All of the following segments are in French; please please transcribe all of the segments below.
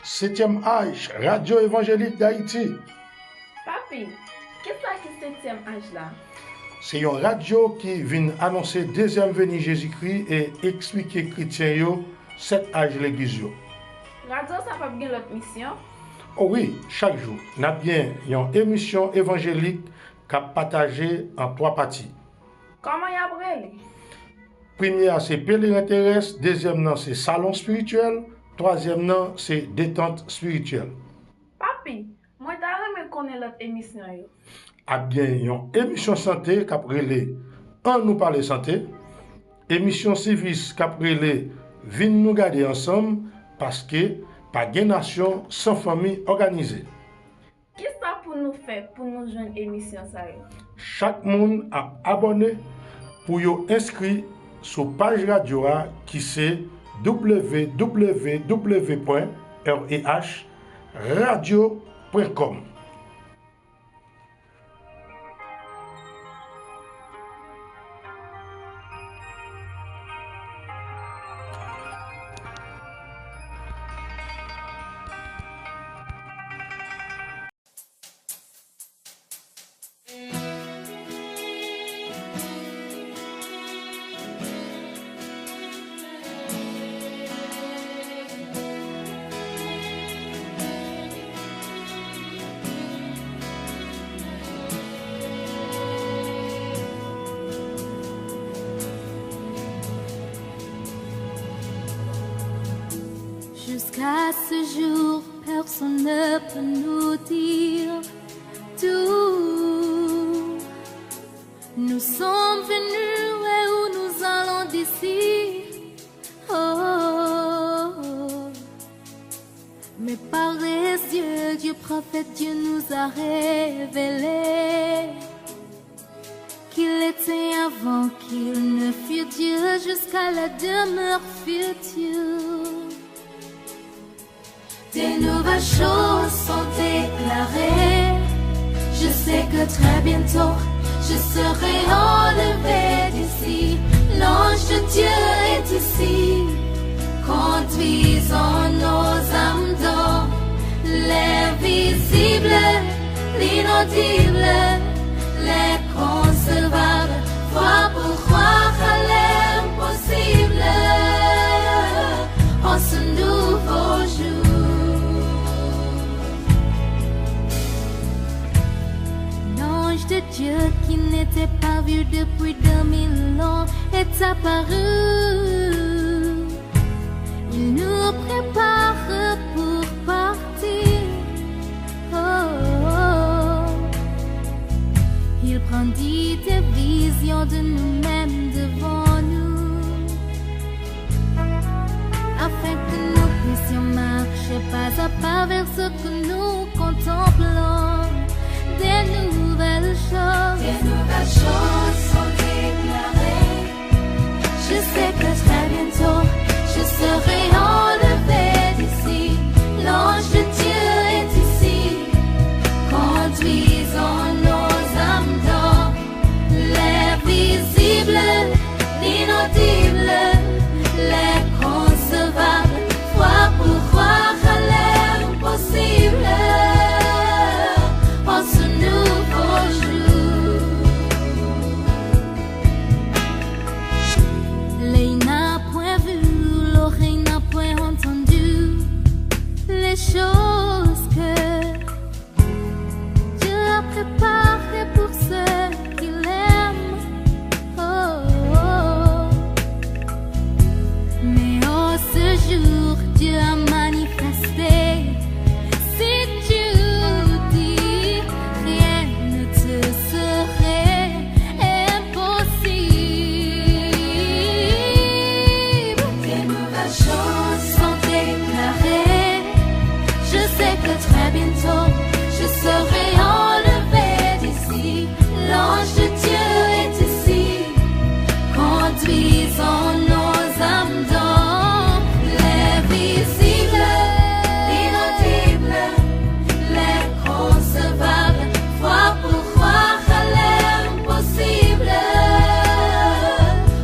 Septième âge, Radio Évangélique d'Haïti. Papi, qu'est-ce que c'est 7e âge là? C'est une radio qui vient annoncer deuxième venue Jésus-Christ et expliquer chrétiens yo cet âge l'église yo. Radio ça pas bien l'autre mission? Oh oui, chaque jour, nous avons bien une émission évangélique qui a partagé en 3 parties. Comment y a brûlé? Première, c'est pèlerin terrestre. Deuxième, c'est salon spirituel. Troisième, c'est détente spirituelle. Papi, moi t'as connaître l'autre émission yo. A bien une émission santé qui a relé en nous parler santé. Émission service qui a relé vin nous garder ensemble parce que pas de nation sans famille organisée. Qu'est-ce que ça pour nous faire pour nous joindre émission ça yo? Chaque monde a abonné pour yo inscrit sur page radio qui c'est www.rehradio.com. Jusqu'à ce jour, personne ne peut nous dire tout. Nous sommes venus et où nous allons d'ici. Oh. Mais par les yeux du prophète, Dieu nous a révélé qu'il était avant qu'il ne fût Dieu jusqu'à la demeure future. Des nouvelles choses sont déclarées. Je sais que très bientôt je serai enlevé d'ici. L'ange de Dieu est ici. Conduisons nos âmes dans l'invisible, l'inaudible, l'inconcevable. Foi pour croire à l'impossible en ce nouveau jour. De Dieu qui n'était pas vu depuis 2000 ans est apparu. Il nous prépare pour partir. Oh, oh. Il brandit des visions de nous-mêmes devant nous, afin que nous puissions marcher pas à pas vers ce que nous contemplons. Des nouvelles choses sont déclarées. Je sais que très bientôt je serai enlevé d'ici. L'ange de Dieu est ici. Conduisons nos âmes dans l'invisible, l'inaudible, l'inconcevable. Foi pour croire à l'impossible. Ce nouveau jour, l'œil n'a point vu, l'oreille n'a point entendu les choses que Dieu a préparées pour ceux qui l'aiment. Oh, oh. Mais oh, ce jour, Dieu a manifesté. Très bientôt, je serai enlevé d'ici. L'ange de Dieu est ici. Conduisons nos âmes dans l'invisible, l'inaudible, l'inconcevable. Foi pour croire à l'impossible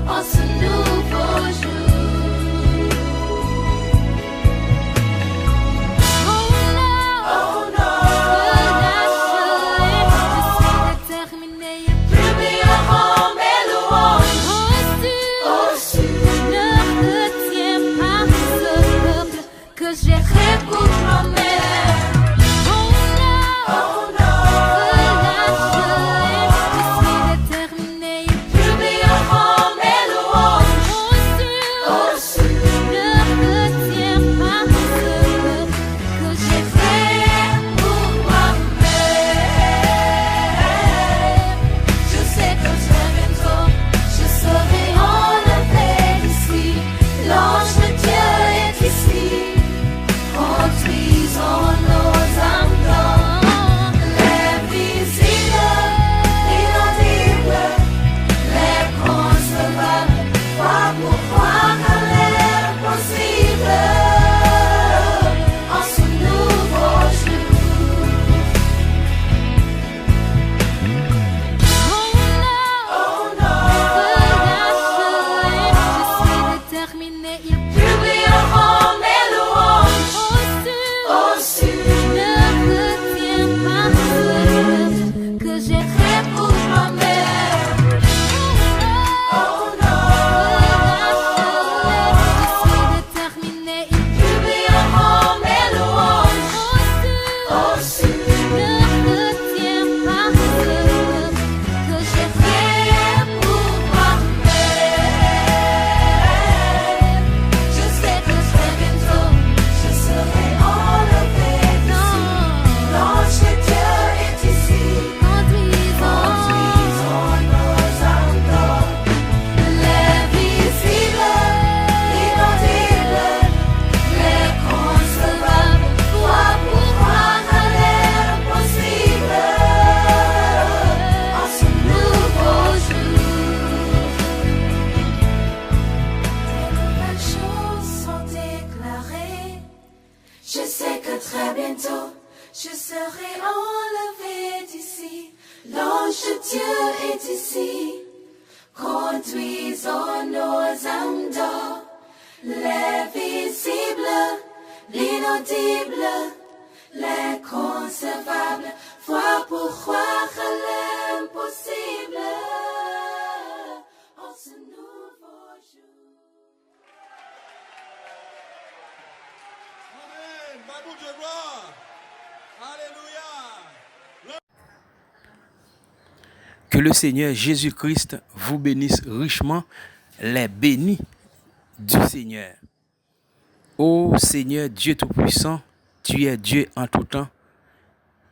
en ce nouveau jour. terminé, ils publieront mes louanges. Au sud, ne retiens pas ce que j'ai fait pour ma mère. Oh non, je suis déterminée, ils publieront mes louanges. Au sud, ne retiens pas ce que j'ai fait pour ma mère. Je sais que très bientôt, je serai enlevée d'ici. L'ange de Dieu est ici. Conduisons nos âmes dans l'invisible, l'inaudible, l'inconcevable. Toi pour croire à l'impossible en ce nouveau jour. Les nouvelles choses sont déclarées. Je sais que très bientôt, je serai enlevée d'ici. L'ange de Dieu est ici. Conduisons nos âmes dans l'invisible, l'inaudible, l'inconcevable. Foi pour croire à l'impossible en ce nouveau jour. Amen. Bible de gloire. Alléluia. Que le Seigneur Jésus-Christ vous bénisse richement, les bénis du Seigneur. Ô Seigneur Dieu Tout-Puissant, tu es Dieu en tout temps.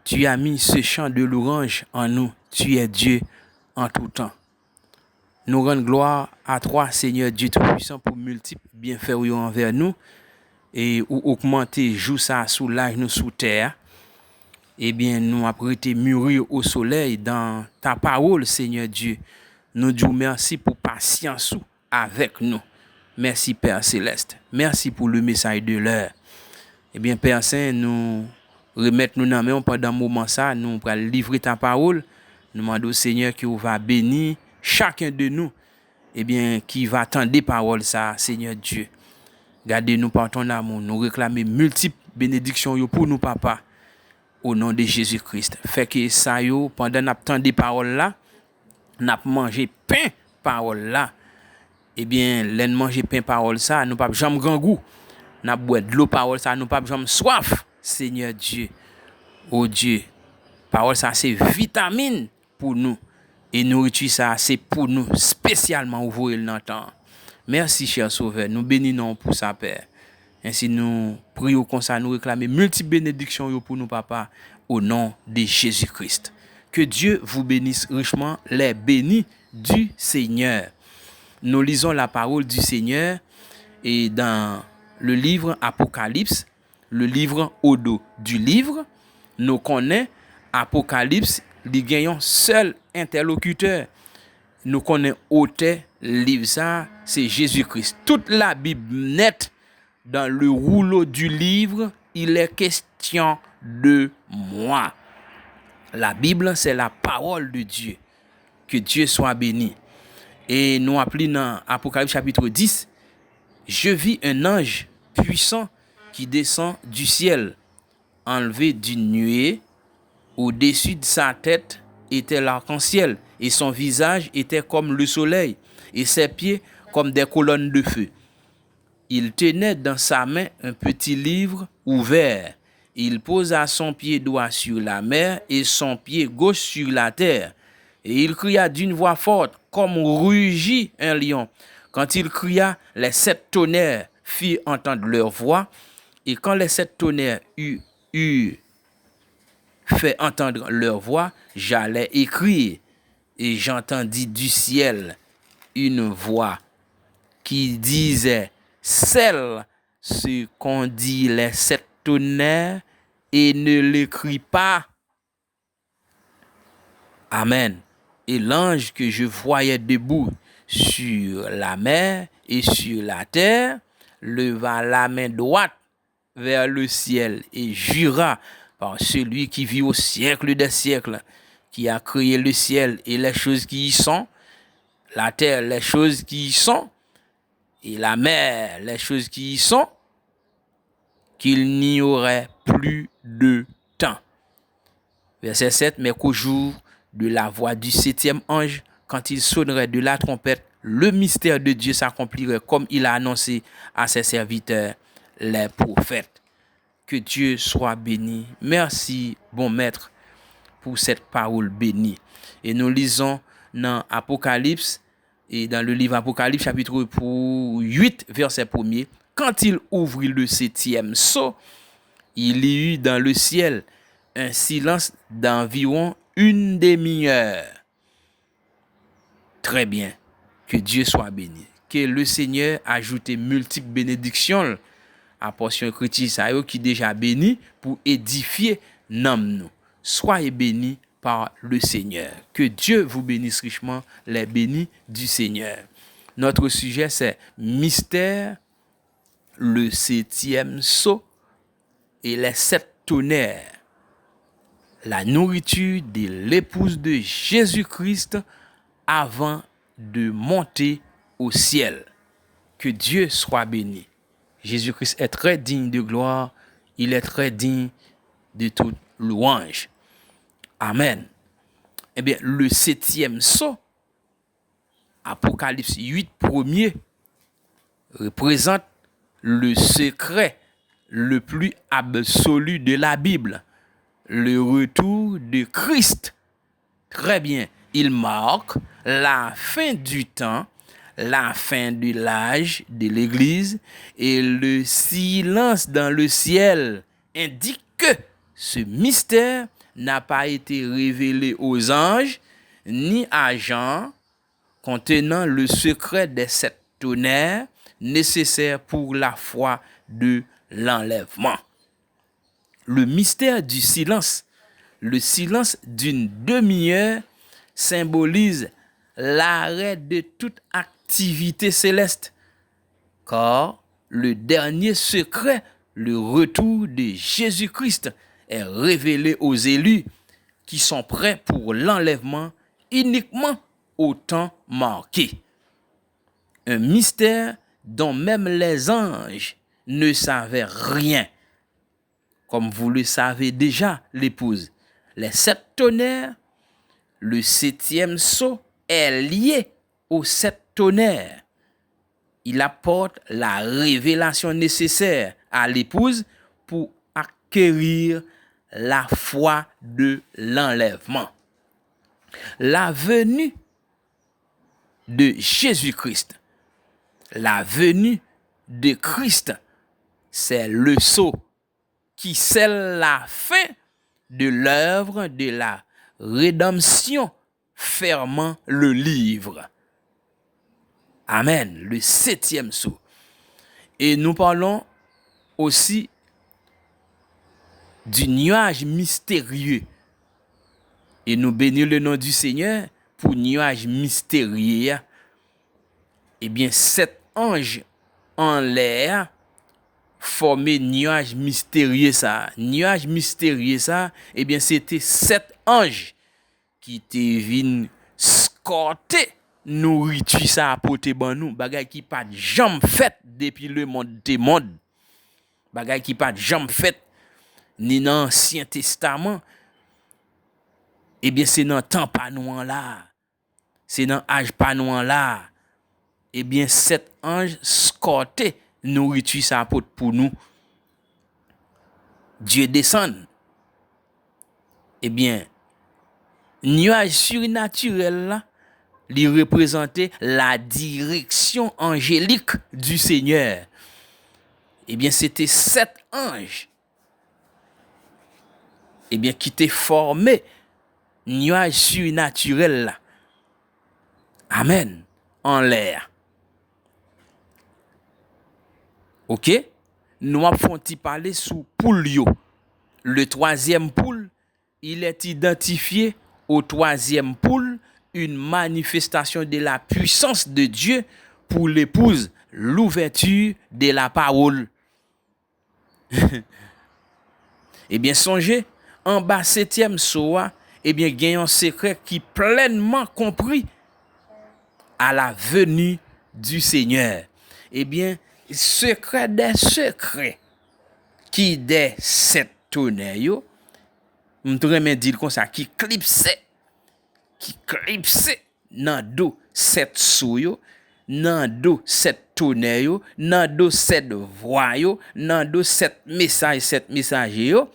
Tu as mis ce chant de louange en nous. Tu es Dieu en tout temps. Nous rendons gloire à toi, Seigneur Dieu Tout-Puissant, pour multiples bienfaits envers nous et ou augmenter jour ça sous l'âge nous sous terre. Eh bien, nous avons été mûris au soleil dans ta parole, Seigneur Dieu. Nous disons merci pour patience avec nous. Merci, Père Céleste. Merci pour le message de l'heure. Eh bien, Père Saint, nous remettons nous dans main pendant un moment ça. Nous allons livrer ta parole. Nous demandons au Seigneur qui va bénir chacun de nous. Eh bien, qui va attendre des paroles ça, Seigneur Dieu. Gardez-nous par ton amour. Nous réclamons multiples bénédictions pour nous, Papa. Au nom de Jésus-Christ. Fait que ça yo, pendant nous attend des paroles là, nous mangé pain parole là. Eh bien, l'en manger pain parole ça, nous pas jamais grand goût. Nous boire de l'eau parole ça, nous pas jamais soif. Seigneur Dieu. Oh Dieu. Parole ça c'est vitamine pour nous et nourriture ça c'est pour nous spécialement ouvrir le temps. Merci cher Sauveur, nous bénissons pour ça Père. Ainsi nous prions comme ça, nous réclamons multiples bénédictions pour nous, Papa, au nom de Jésus-Christ. Que Dieu vous bénisse richement, les bénis du Seigneur. Nous lisons la parole du Seigneur et dans le livre Apocalypse, le livre au dos du livre, nous connaissons Apocalypse, il gagne un seul interlocuteur. Nous connaissons auteur livre ça, c'est Jésus-Christ. Toute la Bible nette. Dans le rouleau du livre, il est question de moi. La Bible, c'est la parole de Dieu. Que Dieu soit béni. Et nous appelons dans Apocalypse chapitre 10, je vis un ange puissant qui descend du ciel, enlevé d'une nuée. Au-dessus de sa tête était l'arc-en-ciel, et son visage était comme le soleil, et ses pieds comme des colonnes de feu. Il tenait dans sa main un petit livre ouvert. Il posa son pied droit sur la mer et son pied gauche sur la terre. Et il cria d'une voix forte, comme rugit un lion. Quand il cria, les 7 tonnerres firent entendre leur voix. Et quand les 7 tonnerres eurent fait entendre leur voix, j'allais écrire. Et j'entendis du ciel une voix qui disait, scelle ce qu'ont dit les 7 tonnerres et ne l'écris pas. Amen. Et l'ange que je voyais debout sur la mer et sur la terre leva la main droite vers le ciel et jura par celui qui vit au siècle des siècles, qui a créé le ciel et les choses qui y sont, la terre, les choses qui y sont, et la mer, les choses qui y sont, qu'il n'y aurait plus de temps. Verset 7, mais qu'au jour de la voix du 7e ange, quand il sonnerait de la trompette, le mystère de Dieu s'accomplirait comme il a annoncé à ses serviteurs, les prophètes. Que Dieu soit béni. Merci, bon maître, pour cette parole bénie. Et nous lisons dans Apocalypse, et dans le livre Apocalypse, chapitre 8, verset 1er, quand il ouvrit le 7e sceau, il y eut dans le ciel un silence d'environ une demi-heure. Très bien. Que Dieu soit béni. Que le Seigneur ajoute multiples bénédictions à portion chrétienne qui déjà béni pour édifier nous. Soyez bénis par le Seigneur. Que Dieu vous bénisse richement, les bénis du Seigneur. Notre sujet, c'est mystère, le 7e sceau et les 7 tonnerres. La nourriture de l'épouse de Jésus-Christ avant de monter au ciel. Que Dieu soit béni. Jésus-Christ est très digne de gloire. Il est très digne de toute louange. Amen. Eh bien, le 7e sceau, Apocalypse 8, premier, représente le secret le plus absolu de la Bible, le retour de Christ. Très bien, il marque la fin du temps, la fin de l'âge de l'Église, et le silence dans le ciel indique que ce mystère n'a pas été révélé aux anges ni à Jean, contenant le secret des 7 tonnerres nécessaires pour la foi de l'enlèvement. Le mystère du silence, le silence d'une demi-heure, symbolise l'arrêt de toute activité céleste, car le dernier secret, le retour de Jésus-Christ, est révélé aux élus qui sont prêts pour l'enlèvement uniquement au temps marqué. Un mystère dont même les anges ne savaient rien. Comme vous le savez déjà, l'épouse. Les 7 tonnerres, le 7e sceau est lié aux 7 tonnerres. Il apporte la révélation nécessaire à l'épouse pour acquérir la foi de l'enlèvement. La venue de Jésus-Christ, la venue de Christ, c'est le sceau qui scelle la fin de l'œuvre de la rédemption, fermant le livre. Amen, le 7e sceau. Et nous parlons aussi du nuage mystérieux. Et nous bénissons le nom du Seigneur pour nuage mystérieux. Eh bien, 7 anges en l'air formaient nuage mystérieux ça. Nuage mystérieux ça, eh bien, c'était 7 anges qui étaient venus scorter nourriture ça apporter ban nous, bagay qui pas jamais fait depuis le monde des mondes. Bagay qui pas jamais fait ni dans l'Ancien Testament. Eh bien, c'est dans le temps panouan là. C'est dans l'âge panouan là. Eh bien, 7 anges scortés nourriture ça apporte pour nous. Dieu descend. Eh bien, nuage surnaturel là, il représentait la direction angélique du Seigneur. Eh bien, c'était 7 anges. Eh bien, qui étaient formés nuage surnaturel là. Amen. En l'air. OK? Nous avons parler sous poule yo. Le 3e poule, il est identifié au 3e poule une manifestation de la puissance de Dieu pour l'épouse, l'ouverture de la parole. Eh bien, songez, en bas 7e soa, eh bien, il y a un secret qui pleinement compris à la venue du Seigneur. eh bien, secret des secrets qui des 7 tonnerres yo, m'treme dire comme ça, qui clipse nan do 7 sou yo, nan do 7 tonnerre yo, nan do 7 voix yo, nan do 7 messages yo,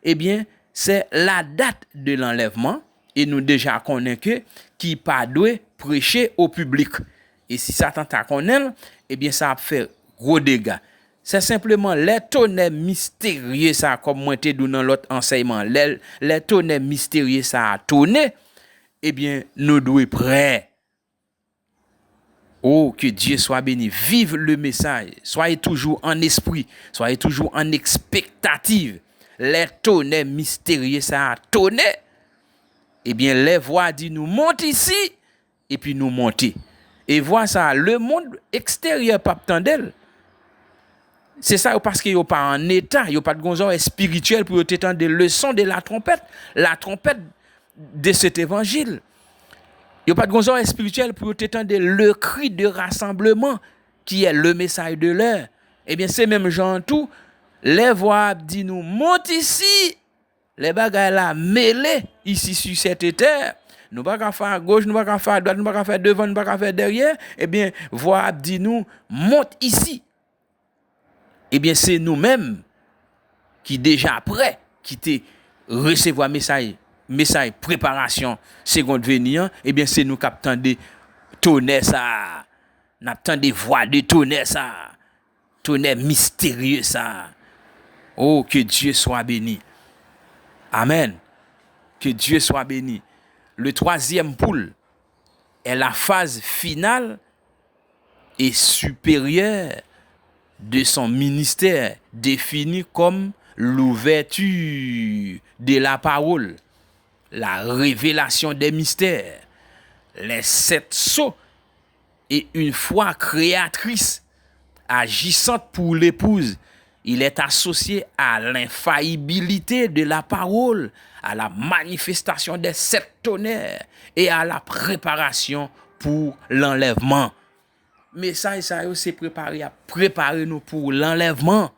eh bien, c'est la date de l'enlèvement, et nous déjà connaissons que qui pas doit prêcher au public. Et si Satan t'a connaît, eh bien, ça a fait gros dégâts. C'est simplement les tonnerres mystérieux, ça, comme moi t'ai dit dans l'autre enseignement, les tonnerres mystérieux, ça a tourné, eh bien, nous devons prêts. Oh, que Dieu soit béni. Vive le message. Soyez toujours en esprit. Soyez toujours en expectative. Les tonnerres mystérieux, ça a tourné. Eh bien, les voix disent nous monte ici, et puis nous monter. Et voilà ça, le monde extérieur pas d'elle. C'est ça parce qu'il n'y a pas en état, il n'y a pas de gonzor spirituel pour t'étendre des leçons de la trompette de cet évangile. Il n'y a pas de gonzor spirituel pour t'étendre le cri de rassemblement qui est le message de l'heure. Eh bien, c'est même gens tout, les voix disent nous monte ici, les bagages là mêlés ici sur cette terre. Nous pas qu'à faire à gauche, nous pas qu'à faire à droite, nous pas qu'à faire devant, nous pas qu'à faire derrière. Eh bien, voix dit nous monte ici. Eh bien, c'est nous-mêmes qui déjà prêts, qui te recevoir message préparation seconde venir. Eh bien, c'est nous qui attendons tonnerre ça, n'attendons des voix de tonnerre ça, tonnerre mystérieux ça. Oh, que Dieu soit béni. Amen. Que Dieu soit béni. Le 3e poule est la phase finale et supérieure de son ministère, défini comme l'ouverture de la parole, la révélation des mystères, les 7 sceaux et une foi créatrice agissante pour l'épouse. Il est associé à l'infaillibilité de la parole, à la manifestation des 7 tonnerres et à la préparation pour l'enlèvement. Mais ça, c'est préparer nous pour l'enlèvement.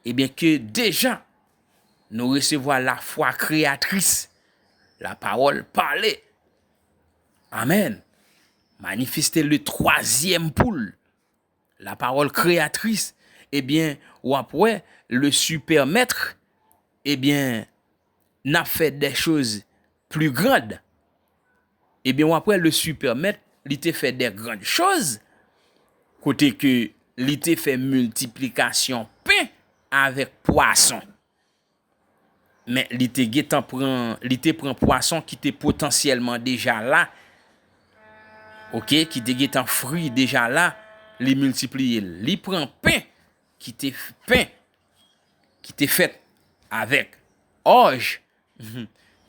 Eh bien que déjà, nous recevons la foi créatrice, la parole parlée. Amen. Manifester le 3e poule, la parole créatrice. Eh bien, ou après, le super maître, eh bien, n'a fait des choses plus grandes. Eh bien, ou après, le super maître, il t'a fait des grandes choses. Côté que, il t'a fait multiplication pain avec poisson. Mais il t'a prend poisson qui était potentiellement déjà là. OK, qui t'a un fruit déjà là, il multiplie. Il prend pain qui t'est fait avec orge.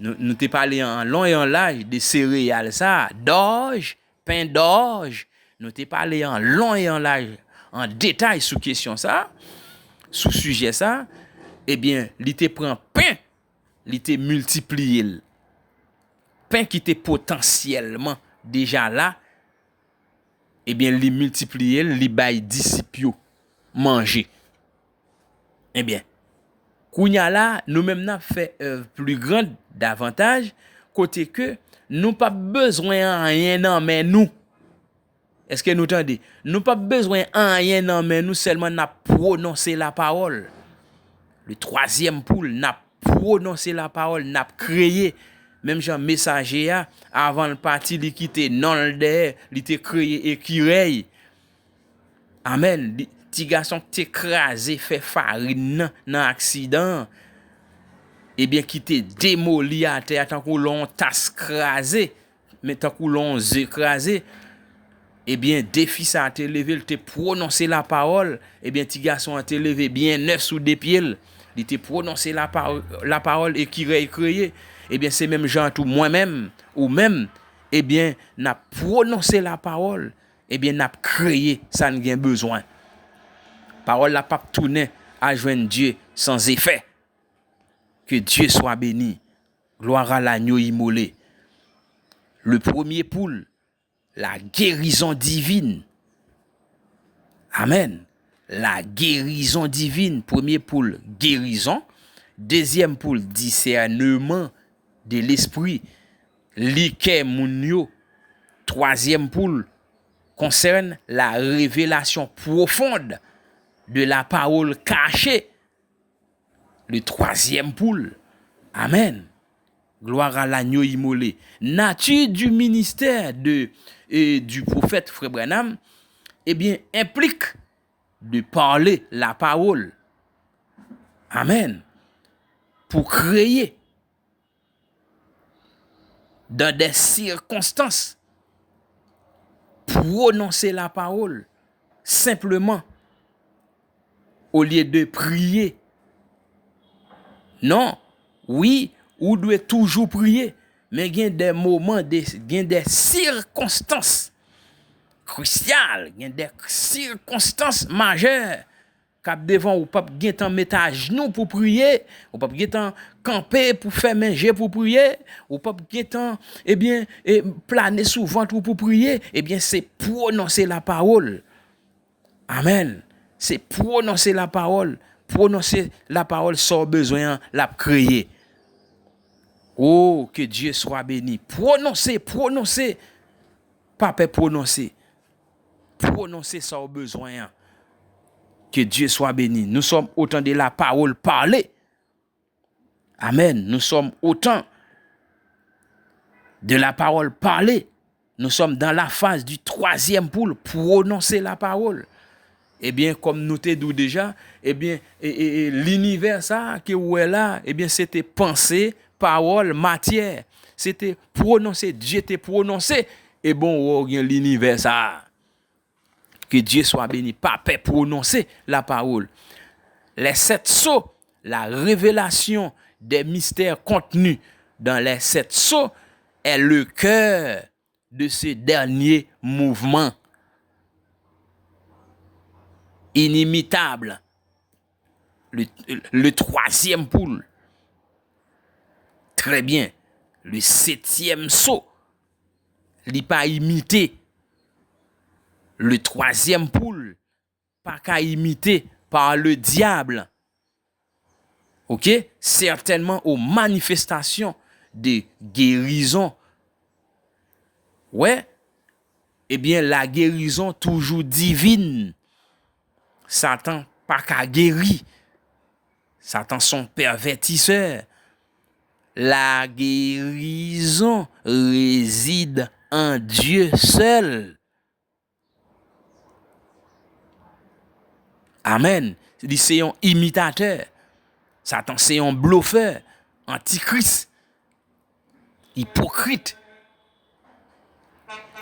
Nous t'ai parlé en long et en large de céréales ça, d'orge, pain d'orge. Nous t'ai parlé en long et en large, en détail sous question ça, sous sujet ça. Eh bien, il te prend pain, il te multiplie. Pain qui était potentiellement déjà là, eh bien, il multiplie, il baille disciples manger. Eh bien, kounya là, nous-mêmes n'a fait plus grande davantage côté que nous pas besoin rien dans mais nous. Est-ce que nous entendez? Nous pas besoin rien dans mais nous seulement n'a prononcer la parole. Le 3e poule n'a prononcé la parole, n'a créé même Jean messager avant le parti li quitter non le derrière, li te créé écureuil. Amen. Ti garçon qui écrasé fait farine dans accident. Eh bien qui te démoli à terre tant qu'on l'on tasse crasé, mais tant qu'on l'on écrasé. Eh bien défi ça a te levé, il te prononcé la parole. Eh bien ti garçon a te levé bien neuf sous des pieds. Il te prononcé la parole et qui récréé. Eh bien c'est même gens tout moi-même ou même eh bien n'a prononcé la parole. Eh bien n'a créé ça n'a besoin. Parole la pas tourner à joindre Dieu sans effet. Que Dieu soit béni. Gloire à l'agneau immolé. Le premier poule, la guérison divine. Amen. La guérison divine, premier poule, guérison. Deuxième poule, discernement de l'esprit. Liké moun yo. Troisième poule, concerne la révélation profonde de la parole cachée. Le troisième poule. Amen. Gloire à l'agneau immolé. Nature du ministère du prophète Frère Branham, eh bien, implique de parler la parole. Amen. Pour créer dans des circonstances, prononcer la parole simplement au lieu de prier. Non, oui, ou doit toujours prier, mais il y a des moments, il y a des circonstances cruciales, il y a des circonstances majeures cap devant ou pas gen temps mettre à genoux pour prier, ou pas gen temps camper pour faire manger pour prier, ou pas gen temps planer sous ventre pour prier, c'est prononcer la parole. Amen. C'est prononcer la parole. Prononcer la parole sans besoin la créer. Oh, que Dieu soit béni. Prononcer. Pas prononcer. Prononcer sans besoin. Que Dieu soit béni. Nous sommes autant de la parole parlée. Amen. Nous sommes autant de la parole parlée. Nous sommes dans la phase du troisième poule, prononcer la parole. Comme nous t'ai dit déjà, l'univers ça que où est là, c'était pensée, parole, matière. C'était prononcé, Dieu t'ai prononcé. Et bon, l'univers ça. Que Dieu soit béni. Papa prononcer la parole. Les 7 sceaux, la révélation des mystères contenus dans les 7 sceaux est le cœur de ce dernier mouvement. Inimitable. Le troisième poule. Très bien. Le 7e sceau. Il n'est pas imité. Le 3e poule. Pas qu'à imiter par le diable. Ok? Certainement aux manifestations de guérison. Ouais. La guérison toujours divine. Satan pas qu'à guérir. Satan son pervertisseur. La guérison réside en Dieu seul. Amen. C'est un imitateur. Satan c'est un bluffeur, antichrist, hypocrite.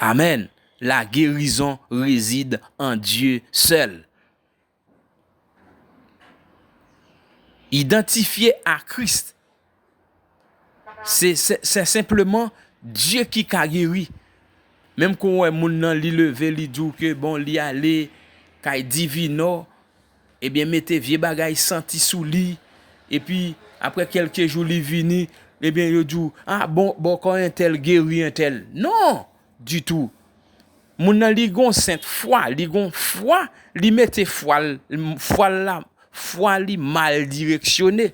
Amen. La guérison réside en Dieu seul. Identifié à Christ, c'est simplement Dieu qui a guéri. Même quand on moun nan li levé, li dou que bon li aller kay divino, mettez vieux bagay senti sous li, et puis après quelques jours li vini, yo dou bon quand un tel guéri un tel. Non, du tout. Moun nan li gon sainte foi, li gon foi, li mette foi là. Foi li mal directionné.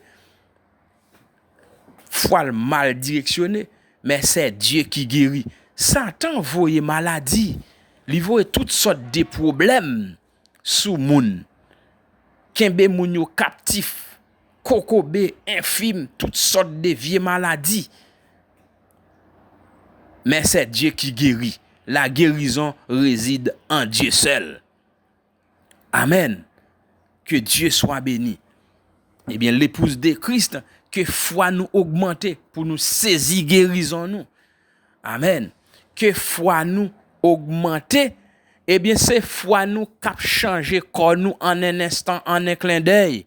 Foi mal directionné, mais c'est Dieu qui guérit. Satan voye maladie, li voye toutes sortes de problèmes sous moun. Kembe moun yo captif, kokobe, infime, toutes sortes de vieilles maladies. Mais c'est Dieu qui guérit. La guérison réside en Dieu seul. Amen. Que Dieu soit béni. L'épouse de Christ, que foi nous augmente pour nous saisir guérison nous. Amen. Que foi nous augmente, c'est foi nous cap changer corps nous en un instant, en un clin d'œil.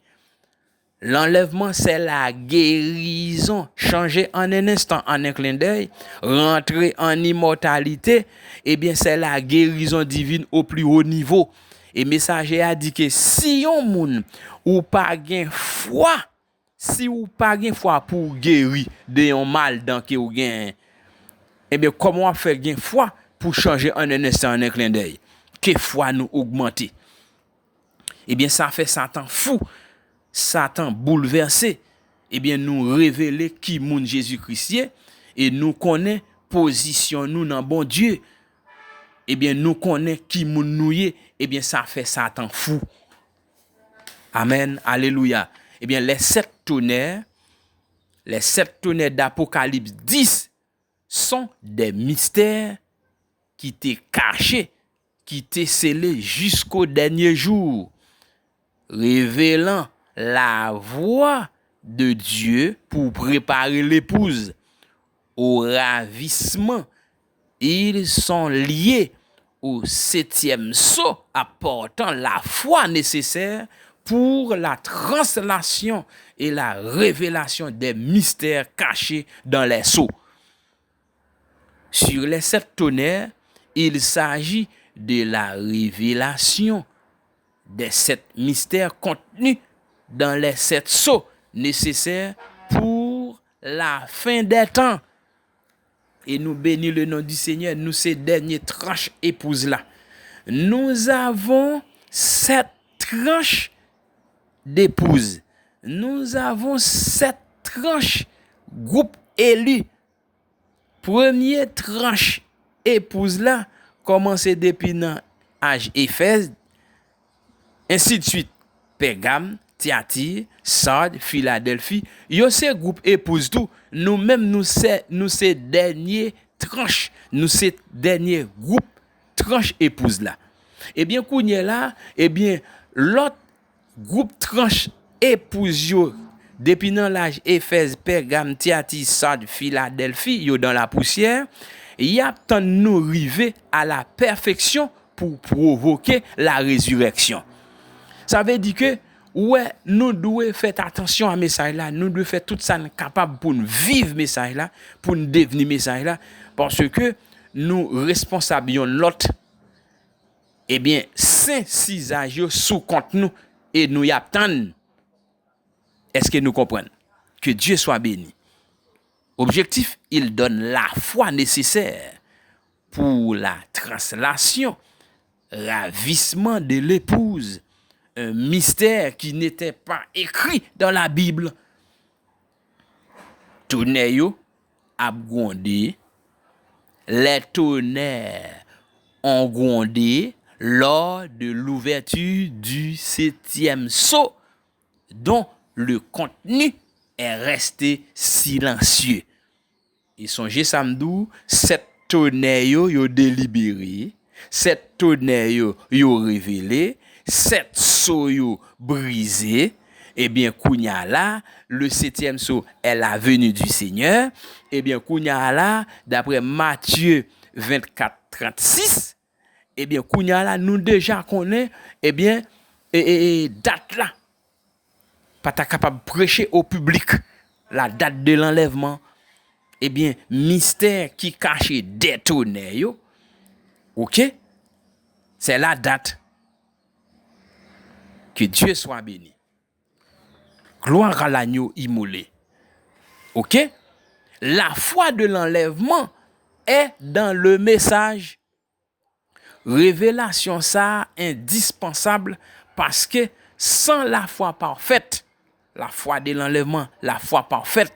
L'enlèvement, c'est la guérison. Changer en un instant, en un clin d'œil. Rentrer en immortalité, c'est la guérison divine au plus haut niveau. Et messager a dit que si yon moun ou pas gen foi, si ou pas gen foi pour guérir de yon mal dans que ou gen, comment on fait gen foi pour changer en un instant, en un clin d'œil? Que foi nous augmenter? Eh bien, ça fait Satan fou, Satan bouleversé. Eh bien, nous révéler qui moun Jésus-Christ et nous connaît position nous dans bon Dieu. Eh bien, nous connaît qui moun nous y, eh bien, ça fait Satan fou. Amen, alléluia. Eh bien, les sept tonnerres d'Apocalypse 10 sont des mystères qui étaient cachés, qui étaient scellés jusqu'au dernier jour, révélant la voie de Dieu pour préparer l'épouse au ravissement. Ils sont liés au 7e sceau, apportant la foi nécessaire pour la translation et la révélation des mystères cachés dans les sceaux. Sur les 7 tonnerres, il s'agit de la révélation des 7 mystères contenus dans les 7 sceaux nécessaires pour la fin des temps. Et nous bénissons le nom du Seigneur, nous ces dernières tranches épouses-là. Nous avons 7 tranches d'épouses. Nous avons 7 tranches groupes élus. Première tranche épouse-là, commencé depuis l'âge Éphèse, ainsi de suite. Pergame, Thyatire, Sardes, Philadelphie, yo c'est groupe épouse tout. Nous-mêmes nous ces derniers tranches, nous ces derniers groupes tranches épouse là. Eh bien kounye là, eh bien l'autre groupe tranche épouse yo depuis dans l'âge Éphèse, Pergame, Thyatire, Sardes, Philadelphie, yo dans la poussière, y a tant nous arriver à la perfection pour provoquer la résurrection. Ça veut dire que ouais, nous devons faire attention à message là, nous devons faire tout ça capable pour nous vivre message là, pour nous devenir message là, parce que nous responsables l'autre. Eh bien, Saint-Cisage sous compte nous et nous y attendons. Est-ce que nous comprenons? Que Dieu soit béni. Objectif, il donne la foi nécessaire pour la translation, ravissement de l'épouse. Un mystère qui n'était pas écrit dans la Bible. Tonnerre yo a grondé, les tonnerres ont grondé lors de l'ouverture du 7e sceau, dont le contenu est resté silencieux. Et songez samedi, 7 tonnerres yo délibéré, 7 tonnerres yo révélé, 7 sceaux brisés, eh bien, kounya là, le 7e sceau est la venue du Seigneur. Eh bien, kounya là, d'après Matthieu 24, 36, eh bien, kounya là, nous déjà connaissons, eh bien, date là, pas ta capable de prêcher au public, la date de l'enlèvement, eh bien, mystère qui cache des tonnerres, ok, c'est la date. Que Dieu soit béni. Gloire à l'agneau immolé. Ok? La foi de l'enlèvement est dans le message. Révélation ça indispensable parce que sans la foi parfaite, la foi de l'enlèvement, la foi parfaite,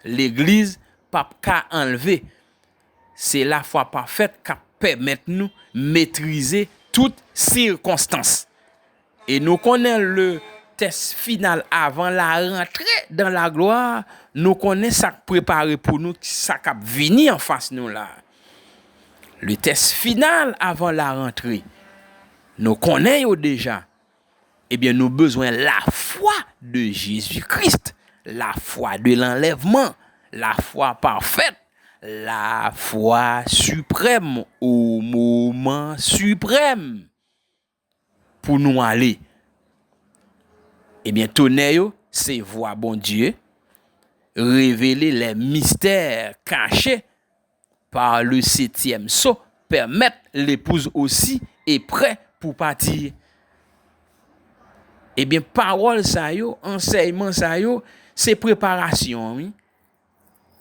l'église pas qu'à enlever. C'est la foi parfaite qui permet nous maîtriser toutes circonstances. Et nous connaissons le test final avant la rentrée dans la gloire. Nous connaissons ça préparé pour nous, ça qui venir en face nous là. Le test final avant la rentrée. Nous connaissons déjà. Eh bien, nous avons besoin de la foi de Jésus-Christ, la foi de l'enlèvement, la foi parfaite, la foi suprême au moment suprême. Pour nous aller. Eh bien, tonnerre, c'est voir bon Dieu révéler les mystères cachés par le 7e sceau, permettre l'épouse aussi est prêt pour partir. Eh bien, parole ça yo, enseignement ça yo, c'est préparation, oui,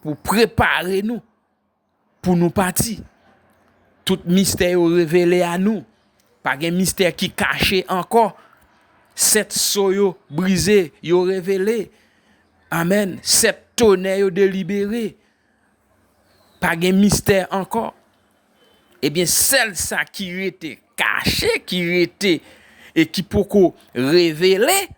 pour préparer nous, pour nous partir. Tout mystère révélé à nous. Pas de mystère qui caché encore. 7 sceaux yo brisé, yo révélé. Amen. 7 tonnerres yo délibéré. Pas de mystère encore. Eh bien, celle ça qui était caché, qui était et qui peut révéler,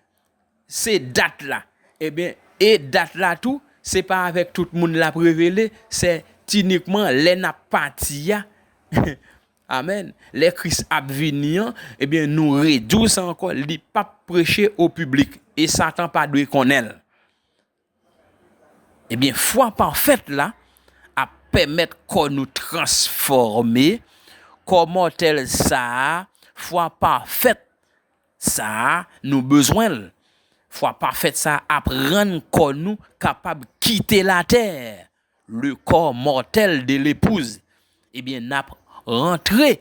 ces dates là. Eh bien, et date là tout, c'est pas avec tout le monde la révélé, c'est uniquement les napatia. Amen. Les Christ a venir, eh bien, nous réduisons encore, li pas prêcher au public. Et Satan pas de connaître. Eh bien, foi parfaite là, à permettre qu'on nous transformer, comment tel ça, foi parfaite, ça, nous besoin. Foi parfaite ça, apprendre qu'on nous capable de quitter la terre, le corps mortel de l'épouse. Eh bien, n'a rentré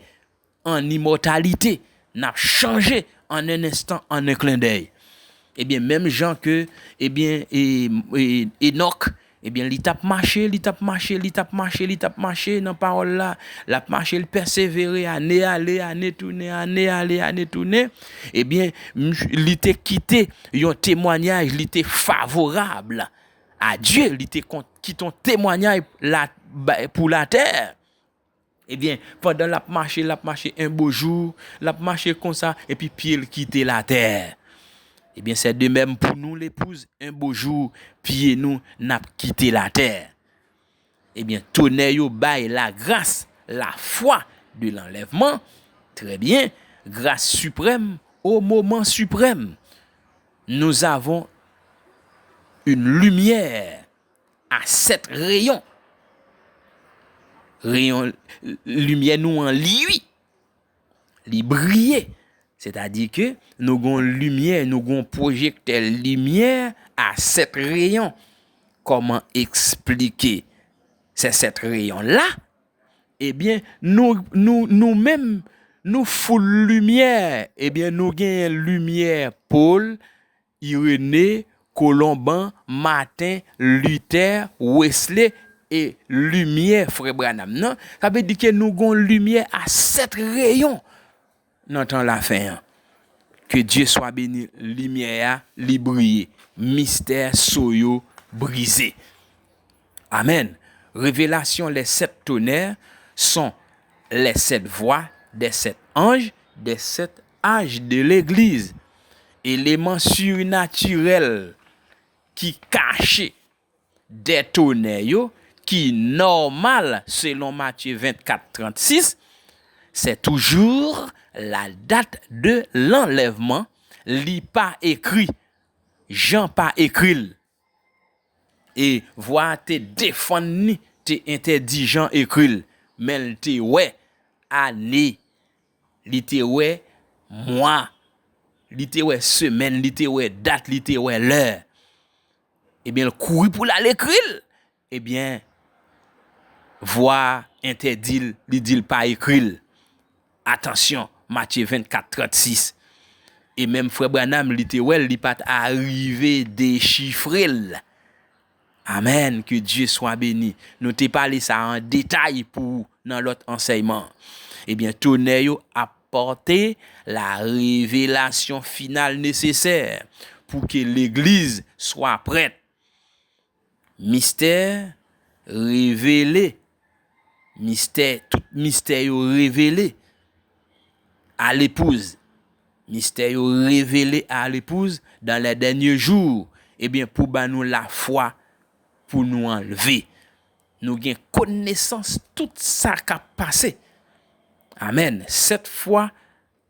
en immortalité, n'a changé en un instant, en un clin d'œil. Eh bien, même gens que, eh bien, Enoch, eh bien, il tape marché dans parole là, la marché, il persévérer, année tourner, eh bien, il était quitté, un témoignage, il était favorable à Dieu, il était quitté un témoignage pour la terre. Eh bien, pendant la marché un beau jour, la marché comme ça, et puis il quitte la terre. Eh bien, c'est de même pour nous, l'épouse, un beau jour, pied nous, n'a quitté la terre. Eh bien, tonnerre yo bail la grâce, la foi de l'enlèvement. Très bien, grâce suprême au moment suprême. Nous avons une lumière à 7 rayons. Rayon, lumière nous en lui, li briller. C'est-à-dire que nous avons lumière, nous avons projecteur lumière à 7 rayons. Comment expliquer ces 7 rayons-là? Eh bien, nous-mêmes, nous full lumière. Eh bien, nous avons lumière Paul, Irénée, Colomban, Martin, Luther, Wesley et lumière Frère Branham. Non? Ça veut dire que nous avons lumière à 7 rayons. N'entend la fin. Que Dieu soit béni, lumière, li brille, mystère soyo brisé. Amen. Révélation, les 7 tonnerres sont les 7 voix des 7 anges, des 7 âges de l'église. Éléments surnaturels qui cachent des tonnerres, qui normal selon Matthieu 24, 36, c'est toujours la date de l'enlèvement, li pas écrit, Jean pas écrit. Et voir te défendre, te interdit Jean écrit, mais te ouais année, li te ouais mois, li te ouais semaine, li te ouais date, li te ouais l'heure. Eh bien, le courri pour l'écrire, eh bien, voir interdit, li dit pas écrit. Attention, Matthieu 24, 36. Et même Frère Branham, il pas arrivé déchiffrer. Amen, que Dieu soit béni. Nous t'ai parlé ça en détail pour dans l'autre enseignement. Eh bien, tonnerre apporter la révélation finale nécessaire pour que l'église soit prête. Mystère révélé. Mystère, tout mystère révélé à l'épouse. Mystère révélé à l'épouse dans les derniers jours. Eh bien, pour nous la foi, pour nous enlever. Nous avons connaissance tout ça qui a passé. Amen. Cette foi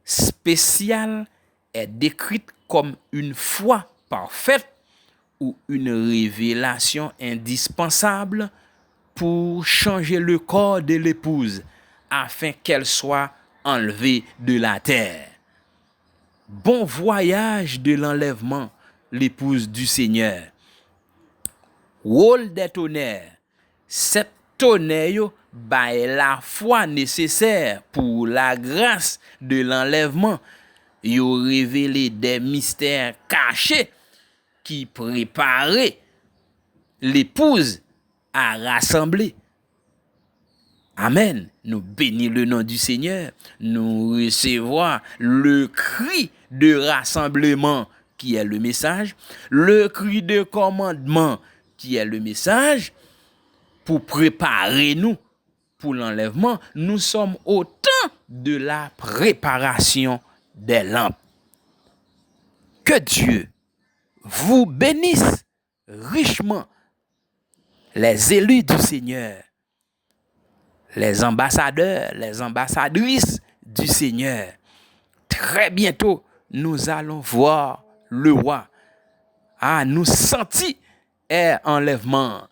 spéciale est décrite comme une foi parfaite ou une révélation indispensable pour changer le corps de l'épouse afin qu'elle soit enlevée de la terre. Bon voyage de l'enlèvement, l'épouse du Seigneur. Rôle des tonnerres. Cette tonnerre bail la foi nécessaire pour la grâce de l'enlèvement. Yo révélé des mystères cachés qui préparaient l'épouse à rassembler. Amen. nous bénir le nom du Seigneur, nous recevoir le cri de rassemblement qui est le message, le cri de commandement qui est le message, pour préparer nous pour l'enlèvement. Nous sommes au temps de la préparation des lampes. Que Dieu vous bénisse richement, les élus du Seigneur, les ambassadeurs, les ambassadrices du Seigneur. Très bientôt, nous allons voir le roi. Nous sentis enlèvement.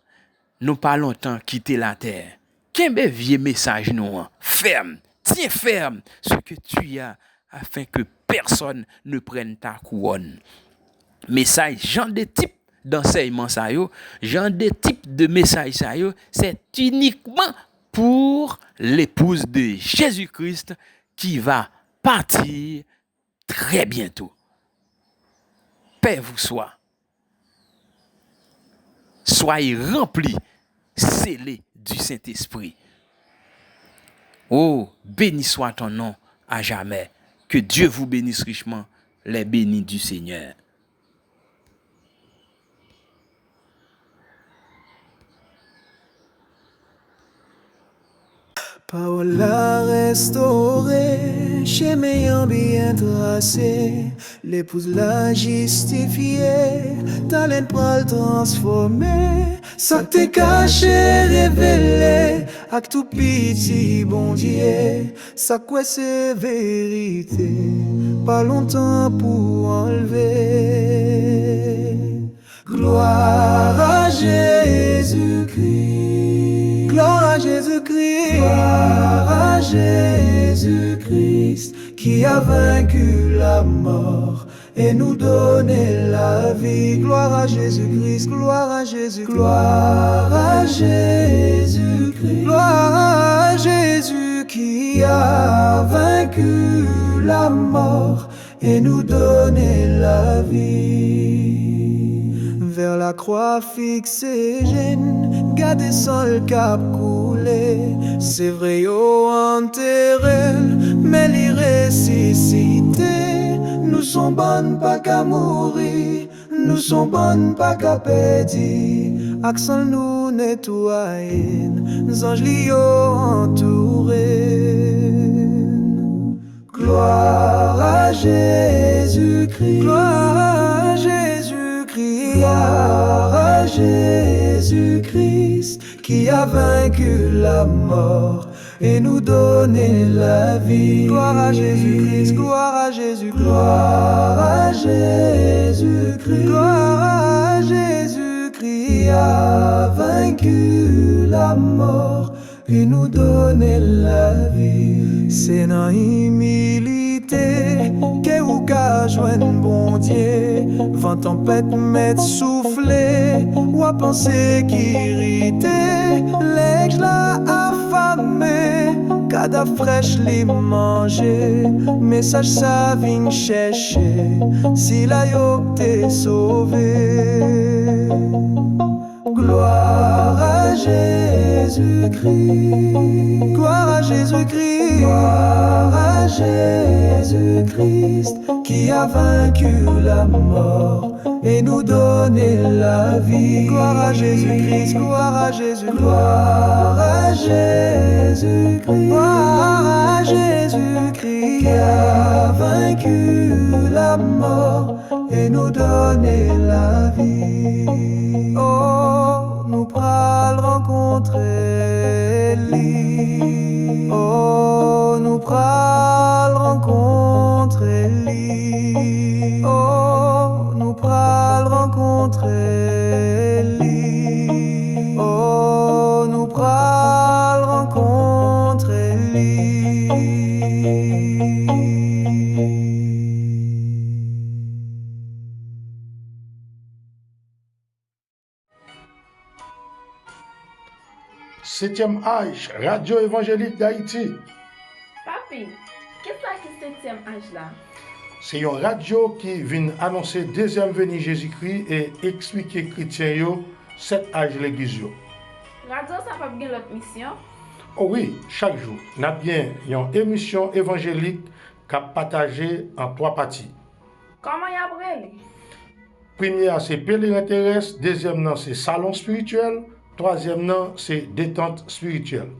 Nous pas longtemps quitter la terre. Quel vieux message nous, ferme, tiens ferme ce que tu as, afin que personne ne prenne ta couronne. Message, genre de type d'enseignement ça yo, genre de type de message ça yo, c'est uniquement pour l'épouse de Jésus-Christ qui va partir très bientôt. Paix vous soit. Soyez remplis, scellés du Saint-Esprit. Oh, béni soit ton nom à jamais. Que Dieu vous bénisse richement, les bénis du Seigneur. Parole la restaurée, chemin bien tracé, l'épouse la justifiée, talent pour le transformer, ça t'est caché, révélé, avec tout petit bon Dieu, ça quoi c'est vérité, pas longtemps pour enlever. Gloire à Jésus-Christ, gloire à Jésus-Christ, gloire à Jésus-Christ, qui a vaincu la mort et nous donné la vie. Gloire à Jésus-Christ, gloire à Jésus, gloire à Jésus-Christ, gloire à Jésus qui a vaincu la mort et nous donné la vie. Vers la croix fixée, j'aime garder sans le cap coulé. C'est vrai, yo enterré, mais l'y ressuscité. Nous sommes bonnes pas qu'à mourir, nous sommes bonnes pas qu'à perdre. Accent nous nettoyer, nous anges li yo entouré. Gloire à Jésus-Christ, gloire à Jésus-Christ, gloire à Jésus-Christ, qui a vaincu la mort et nous donné la vie. Gloire à Jésus-Christ, gloire à Jésus, gloire à Jésus-Christ, gloire à Jésus-Christ, qui a vaincu la mort et nous donné la vie. C'est dans humilité que ou ka joindre bon Dieu. Vent tempête met souffler, ou à penser qu'irrité. L'aigle l'a affamé, cadavre fraîche les manger. Message ça vient chercher, si la yo t'est sauvé. Gloire à Jésus-Christ, gloire à Jésus-Christ, gloire à Jésus-Christ, qui a vaincu la mort et nous donné la vie. Gloire à Jésus-Christ, gloire à Jésus, gloire à Jésus-Christ, gloire à Jésus-Christ, qui a vaincu la mort et nous donné la vie. Oh, nous pral rencontrer lui. Oh, nous pral rencontrer lui. Oh, nous pral rencontrer lui. Oh, nous pral rencontrer lui. 7e âge, Radio Évangélique d'Haïti. Papi, qu'est-ce qui est 7e âge là? C'est une radio qui vient annoncer deuxième venue Jésus-Christ et expliquer chrétiens yo 7 âges l'église yo. Radio ça pas bien l'autre mission? Oh oui, chaque jour, nous avons bien une émission évangélique qui a partagé en 3 parties. Comment y a brûlé? Première, c'est pèlerin terrestre. Deuxième, c'est salon spirituel. Troisième, c'est détente spirituelle.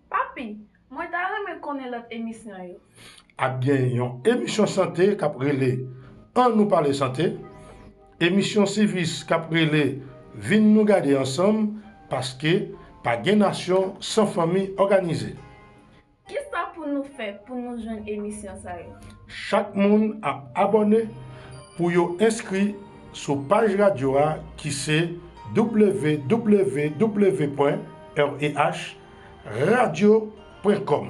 Papi, moi t'as jamais connaître l'autre émission yo. A bien une émission santé qui a brûlé en nous parler santé. Émission service qui a brûlé vin nous garder ensemble parce que pas de nation sans famille organisée. Qu'est-ce que ça pour nous faire pour nous joindre émission ça yo? Chaque monde a abonné pour yo inscrit sur page radio qui c'est www.rehradio.com.